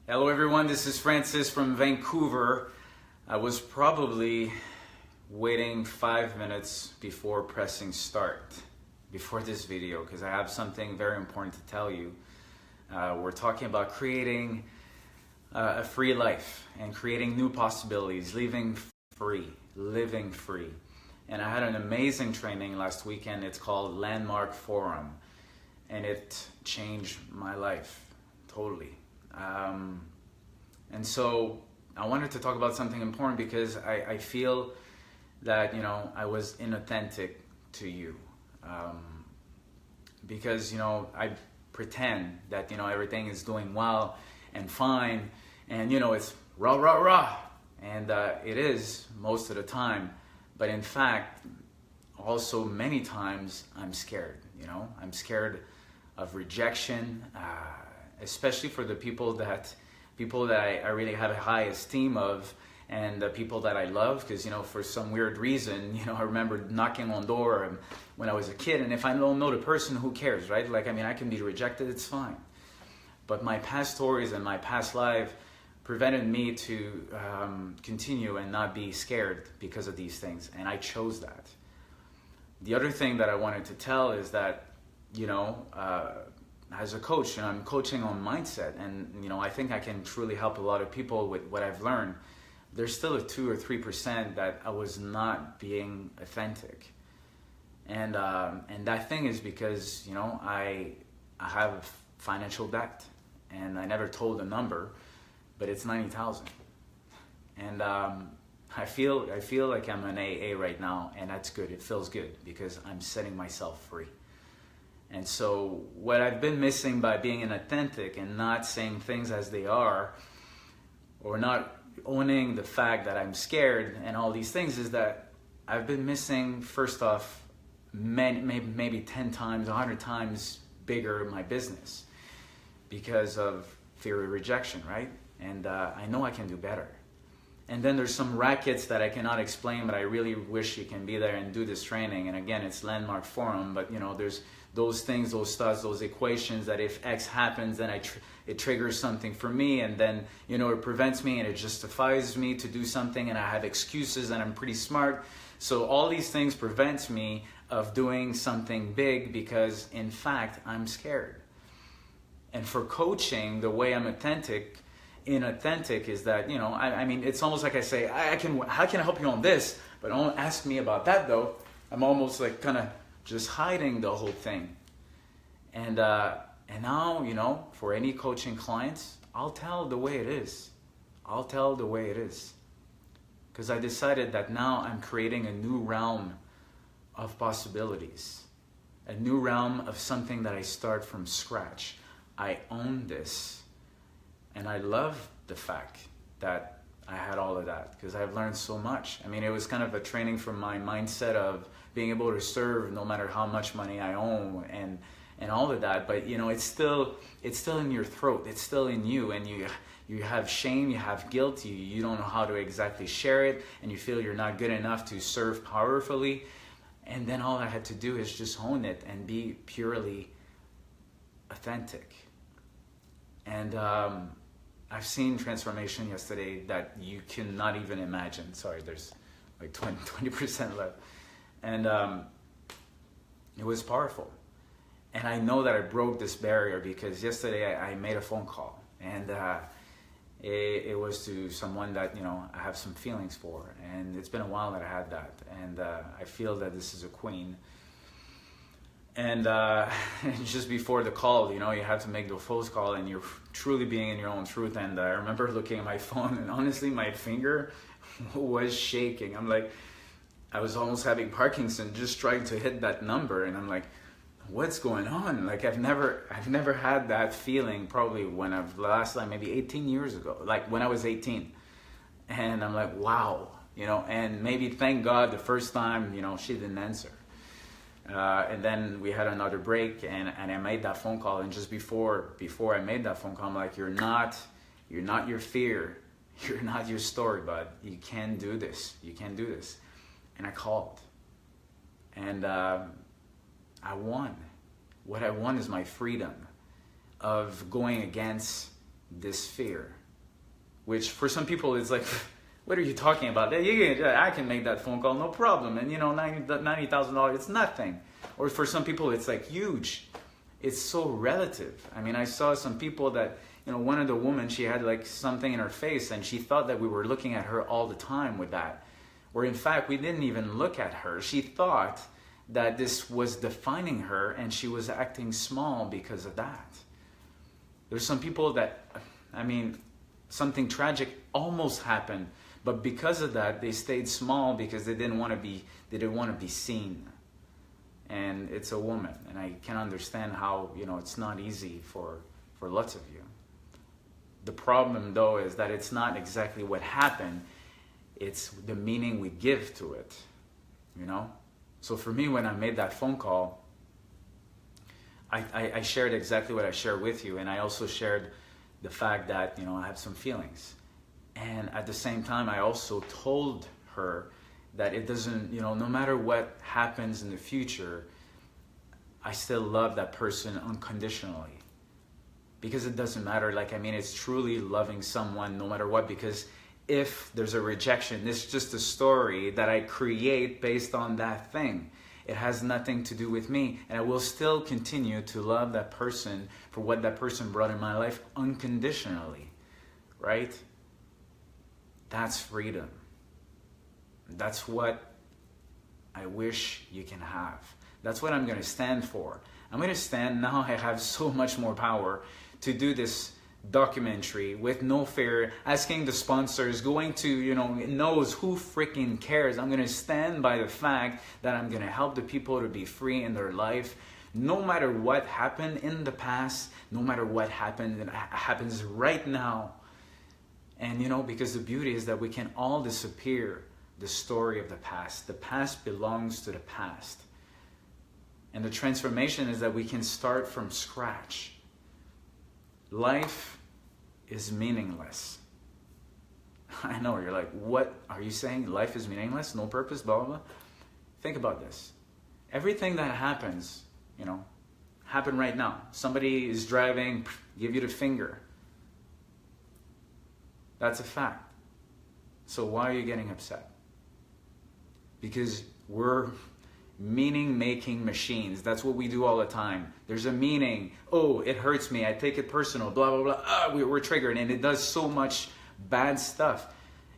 Hello everyone, this is Francis from Vancouver. I was probably waiting 5 minutes before pressing start before this video because I have something very important to tell you. We're talking about creating a free life and creating new possibilities, living free. And I had an amazing training last weekend. It's called Landmark Forum and it changed my life totally. And so I wanted to talk about something important because I feel that, I was inauthentic to you. Because, I pretend that, everything is doing well and fine and, it's rah, rah, rah. And it is most of the time. But in fact, also many times I'm scared, I'm scared of rejection, especially for the people that I really have a high esteem of and the people that I love because, for some weird reason, I remember knocking on door when I was a kid, and if I don't know the person, who cares, right? I can be rejected, it's fine. But my past stories and my past life prevented me to continue and not be scared because of these things, and I chose that. The other thing that I wanted to tell is that, as a coach, I'm coaching on mindset, and I think I can truly help a lot of people with what I've learned. There's still a 2 or 3% that I was not being authentic, and that thing is because I have financial debt, and I never told a number, but it's 90,000, and I feel like I'm an AA right now, and that's good. It feels good because I'm setting myself free. And so what I've been missing by being inauthentic and not saying things as they are, or not owning the fact that I'm scared and all these things, is that I've been missing, first off, maybe 10 times, 100 times bigger my business because of fear of rejection, right? And I know I can do better. And then there's some rackets that I cannot explain, but I really wish you can be there and do this training. And again, it's Landmark Forum, but there's those things, those thoughts, those equations that if X happens, then it triggers something for me, and then it prevents me and it justifies me to do something, and I have excuses and I'm pretty smart. So all these things prevent me of doing something big because in fact I'm scared. And for coaching, the way I'm inauthentic is that, I mean, it's almost like I say, how can I help you on this? But don't ask me about that though. I'm almost like kind of just hiding the whole thing. And now, for any coaching clients, I'll tell the way it is. I'll tell the way it is. Because I decided that now I'm creating a new realm of possibilities. A new realm of something that I start from scratch. I own this. And I love the fact that I had all of that because I've learned so much. I mean, it was kind of a training from my mindset of being able to serve no matter how much money I own and all of that. But it's still in your throat. It's still in you, and you have shame, you have guilt, you don't know how to exactly share it, and you feel you're not good enough to serve powerfully. And then all I had to do is just own it and be purely authentic. And I've seen transformation yesterday that you cannot even imagine. Sorry, there's like 20% left. And it was powerful. And I know that I broke this barrier because yesterday I made a phone call. And it was to someone that, I have some feelings for. And it's been a while that I had that. And I feel that this is a queen. And just before the call, you have to make the phone call and you're truly being in your own truth. And I remember looking at my phone and honestly, my finger was shaking. I was almost having Parkinson just trying to hit that number. And I'm like, what's going on? Like I've never had that feeling probably last time, maybe 18 years ago, like when I was 18. And I'm like, wow, and maybe thank God the first time, she didn't answer. And then we had another break and I made that phone call, and just before I made that phone call, I'm like, you're not your fear, you're not your story, bud. You can do this. And I called, and I won. What I won is my freedom of going against this fear, which for some people is like, what are you talking about? I can make that phone call, no problem. And $90,000, it's nothing. Or for some people, it's like huge. It's so relative. I mean, I saw some people that, one of the women, she had like something in her face and she thought that we were looking at her all the time with that. Where in fact, we didn't even look at her. She thought that this was defining her and she was acting small because of that. There's some people that, something tragic almost happened, but because of that, they stayed small because they didn't want to be seen. And it's a woman, and I can understand how, it's not easy for lots of you. The problem, though, is that it's not exactly what happened, it's the meaning we give to it, So for me, when I made that phone call, I shared exactly what I shared with you, and I also shared the fact that, I have some feelings. And at the same time, I also told her that it doesn't, no matter what happens in the future, I still love that person unconditionally. Because it doesn't matter, it's truly loving someone no matter what, because if there's a rejection, it's just a story that I create based on that thing. It has nothing to do with me, and I will still continue to love that person for what that person brought in my life unconditionally, right? That's freedom. That's what I wish you can have. That's what I'm going to stand for. I'm going to stand, now I have so much more power to do this documentary with no fear, asking the sponsors, going to, knows who freaking cares. I'm going to stand by the fact that I'm going to help the people to be free in their life, no matter what happened in the past, no matter what happens right now. And, because the beauty is that we can all disappear the story of the past. The past belongs to the past. And the transformation is that we can start from scratch. Life is meaningless. I know, you're like, what are you saying? Life is meaningless? No purpose, blah, blah, blah. Think about this. Everything that happens, happen right now. Somebody is driving, give you the finger. That's a fact. So why are you getting upset? Because we're meaning-making machines. That's what we do all the time. There's a meaning. Oh, it hurts me. I take it personal. Blah, blah, blah. We're triggered. And it does so much bad stuff.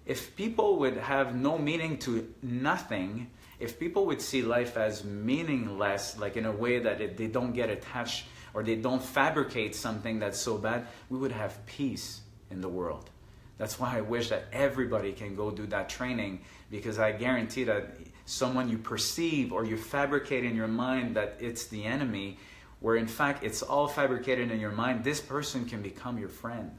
If people would have no meaning to nothing, if people would see life as meaningless, like in a way that they don't get attached or they don't fabricate something that's so bad, we would have peace in the world. That's why I wish that everybody can go do that training, because I guarantee that someone you perceive or you fabricate in your mind that it's the enemy, where in fact it's all fabricated in your mind, this person can become your friend.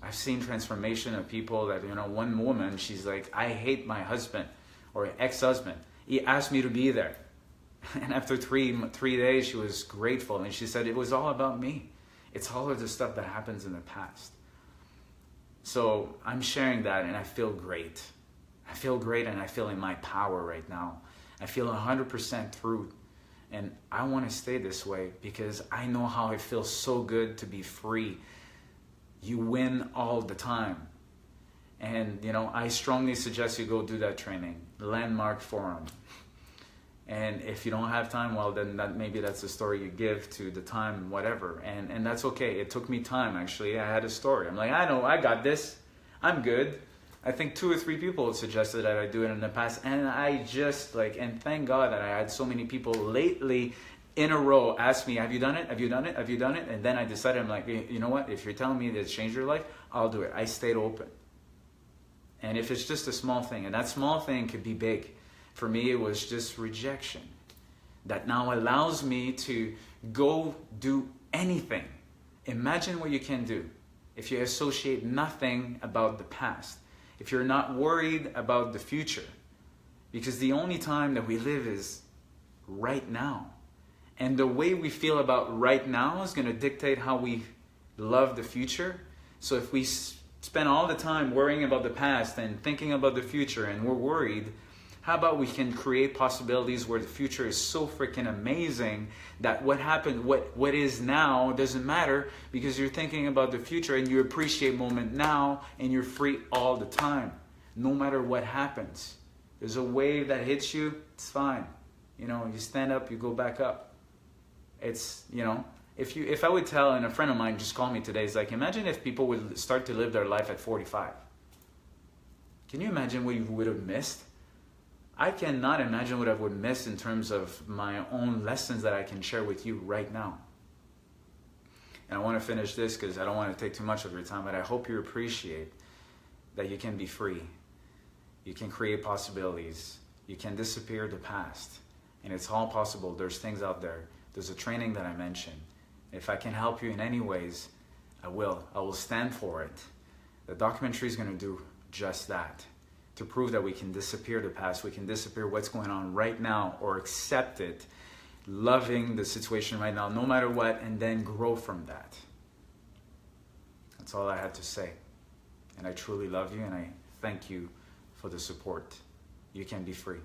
I've seen transformation of people that, one woman, she's like, I hate my husband or ex-husband. He asked me to be there. And after three days, she was grateful. And she said, it was all about me. It's all of the stuff that happens in the past. So I'm sharing that and I feel great. I feel great and I feel in my power right now. I feel 100% truth. And I want to stay this way because I know how it feels so good to be free. You win all the time. And, I strongly suggest you go do that training. Landmark Forum. And if you don't have time, well, then maybe that's the story you give to the time, whatever. And that's okay. It took me time, actually. I had a story. I'm like, I know, I got this. I'm good. I think 2 or 3 people suggested that I do it in the past. And I just and thank God that I had so many people lately in a row ask me, have you done it? Have you done it? Have you done it? And then I decided, I'm like, you know what? If you're telling me that it's changed your life, I'll do it. I stayed open. And if it's just a small thing, and that small thing could be big. For me, it was just rejection that now allows me to go do anything. Imagine what you can do if you associate nothing about the past, if you're not worried about the future, because the only time that we live is right now. And the way we feel about right now is going to dictate how we love the future. So if we spend all the time worrying about the past and thinking about the future and we're worried, How about we can create possibilities where the future is so freaking amazing that what happened, what is now doesn't matter, because you're thinking about the future and you appreciate moment now, and you're free all the time, no matter what happens. There's a wave that hits you, it's fine. You know, you stand up, you go back up. It's, you know, if I would tell, and a friend of mine just called me today, he's like, imagine if people would start to live their life at 45. Can you imagine what you would have missed? I cannot imagine what I would miss in terms of my own lessons that I can share with you right now. And I want to finish this because I don't want to take too much of your time, but I hope you appreciate that you can be free. You can create possibilities. You can disappear the past. And it's all possible. There's things out there. There's a training that I mentioned. If I can help you in any ways, I will. I will stand for it. The documentary is going to do just that. To prove that we can disappear the past, we can disappear what's going on right now, or accept it, loving the situation right now, no matter what, and then grow from that. That's all I had to say. And I truly love you, and I thank you for the support. You can be free.